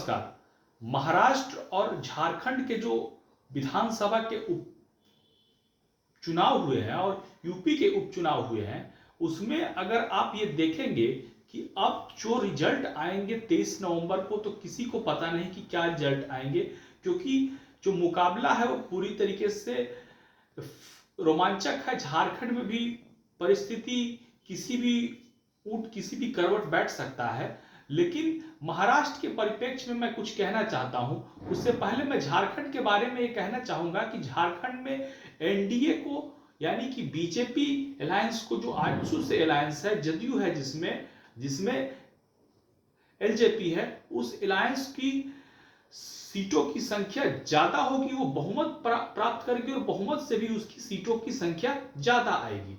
नमस्कार। महाराष्ट्र और झारखंड के जो विधानसभा के उपचुनाव हुए हैं और यूपी के उपचुनाव हुए हैं, उसमें अगर आप ये देखेंगे कि अब जो रिजल्ट आएंगे 23 नवंबर को, तो किसी को पता नहीं कि क्या रिजल्ट आएंगे, क्योंकि जो मुकाबला है वो पूरी तरीके से रोमांचक है। झारखंड में भी परिस्थिति किसी भी करवट बैठ सकता है, लेकिन महाराष्ट्र के परिप्रेक्ष्य में मैं कुछ कहना चाहता हूं। उससे पहले मैं झारखंड के बारे में ये कहना चाहूंगा कि झारखंड में एनडीए को, यानी कि बीजेपी अलायंस को, जो आजसू से अलायंस है, जदयू है, जिसमें एलजेपी है, उस अलायंस की सीटों की संख्या ज्यादा होगी, वो बहुमत प्राप्त करेगी और बहुमत से भी उसकी सीटों की संख्या ज्यादा आएगी।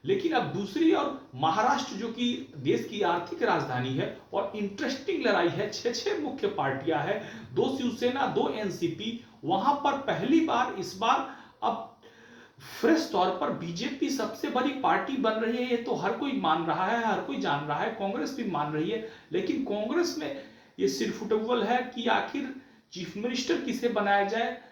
लेकिन अब दूसरी ओर महाराष्ट्र, जो कि देश की आर्थिक राजधानी है और इंटरेस्टिंग लड़ाई है, 6 मुख्य पार्टियां हैं, 2 शिवसेना, 2 एनसीपी, वहां पर पहली बार इस बार अब फ्रेश तौर पर बीजेपी सबसे बड़ी पार्टी बन रही है। ये तो हर कोई मान रहा है, हर कोई जान रहा है, कांग्रेस भी मान रही है। लेकिन कांग्रेस में ये सिरफुटबल है कि आखिर चीफ मिनिस्टर किसे बनाया जाए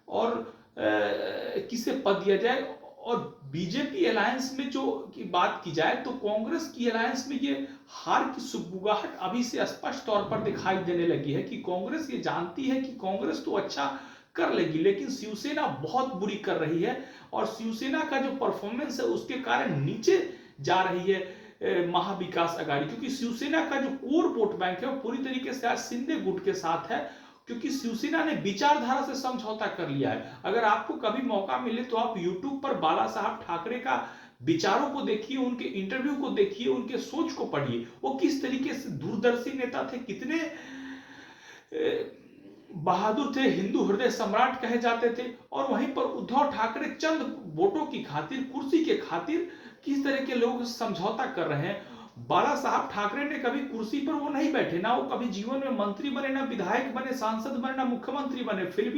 और किसे पद दिया जाए। और बीजेपी अलायंस में जो की बात की जाए, तो कांग्रेस की अलायंस में ये हार की सुगबुगाहट अभी से स्पष्ट तौर पर दिखाई देने लगी है कि कांग्रेस ये जानती है कि कांग्रेस तो अच्छा कर लेगी, लेकिन शिवसेना बहुत बुरी कर रही है और शिवसेना का जो परफॉर्मेंस है उसके कारण नीचे जा रही है महाविकास आघाड़ी, क्योंकि शिवसेना का जो कोर वोट बैंक है वो पूरी तरीके से आज शिंदे गुट के साथ है, क्योंकि शिवसेना ने विचारधारा से समझौता कर लिया है। अगर आपको कभी मौका मिले तो आप YouTube पर बाला साहब ठाकरे का विचारों को देखिए, उनके इंटरव्यू को देखिए, उनके सोच को पढ़िए। वो किस तरीके से दूरदर्शी नेता थे, कितने बहादुर थे, हिंदू हृदय सम्राट कहे जाते थे। और वहीं पर उद्धव ठाकरे चंद वोटों की खातिर, कुर्सी के खातिर किस तरह के लोग समझौता कर रहे हैं। बाला साहब ठाकरे ने कभी कुर्सी पर वो नहीं बैठे, ना वो कभी जीवन में मंत्री बने, ना विधायक बने, सांसद बने, ना मुख्यमंत्री बने। फिर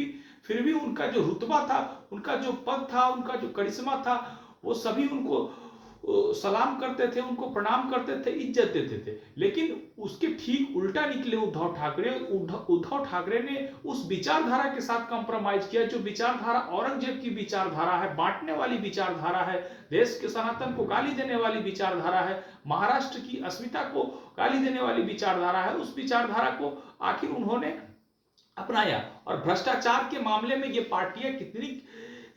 भी उनका जो रुतबा था, उनका जो पद था, उनका जो करिश्मा था, वो सभी उनको सलाम करते थे, उनको प्रणाम करते थे, इज्जत देते थे। लेकिन उसके ठीक उल्टा निकले उद्धव ठाकरे। उद्धव ठाकरे ने उस विचारधारा के साथ कंप्रोमाइज किया, जो विचारधारा औरंगजेब की विचारधारा है, बांटने वाली विचारधारा है, देश के सनातन को गाली देने वाली विचारधारा है, महाराष्ट्र की अस्मिता को गाली देने वाली विचारधारा है। उस विचारधारा को आखिर उन्होंने अपनाया। और भ्रष्टाचार के मामले में ये पार्टियां कितनी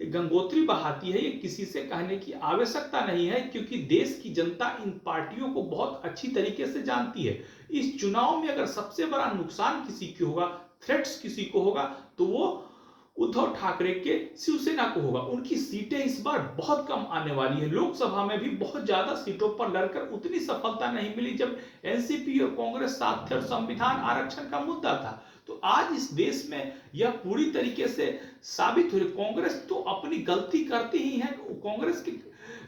गंगोत्री बहाती है, ये किसी से कहने की आवश्यकता नहीं है, क्योंकि देश की जनता इन पार्टियों को बहुत अच्छी तरीके से जानती है। इस चुनाव में अगर सबसे बड़ा नुकसान किसी को होगा, थ्रेट्स किसी को होगा, तो वो उद्धव ठाकरे के शिवसेना को होगा। उनकी सीटें इस बार बहुत कम आने वाली है। लोकसभा में भी बहुत ज्यादा सीटों पर लड़कर उतनी सफलता नहीं मिली जब एनसीपी और कांग्रेस साथ थे और संविधान आरक्षण का मुद्दा था। तो आज इस देश में यह पूरी तरीके से साबित हो रही, कांग्रेस तो अपनी गलती करती ही है, कांग्रेस की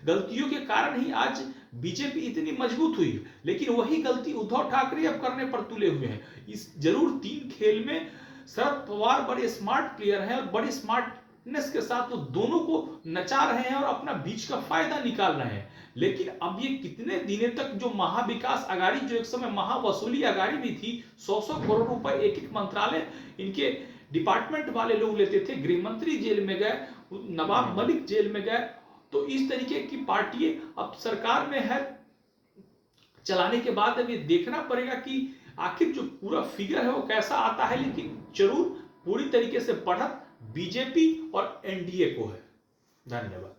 गलतियों के कारण ही आज बीजेपी इतनी मजबूत हुई। लेकिन वही गलती उद्धव ठाकरे अब करने पर तुले हुए हैं। इस जरूर 3 खेल में शरद पवार बड़े स्मार्ट प्लेयर हैं और बड़ी स्मार्टनेस के साथ वो दोनों को नचा रहे हैं और अपना बीच का फायदा निकाल रहे हैं। लेकिन अब ये कितने दिनों तक जो महाविकास आघाड़ी, जो एक समय महावसूली आघाड़ी भी थी, 100 करोड़ रुपए एक मंत्रालय इनके डिपार्टमेंट वाले लोग लेते थे, गृह मंत्री जेल में गए, नवाब मलिक जेल में गए। तो इस तरीके की पार्टी अब सरकार में है, चलाने के बाद अब ये देखना पड़ेगा कि आखिर जो पूरा फिगर है वो कैसा आता है। लेकिन जरूर पूरी तरीके से बढ़त बीजेपी और एनडीए को है। धन्यवाद।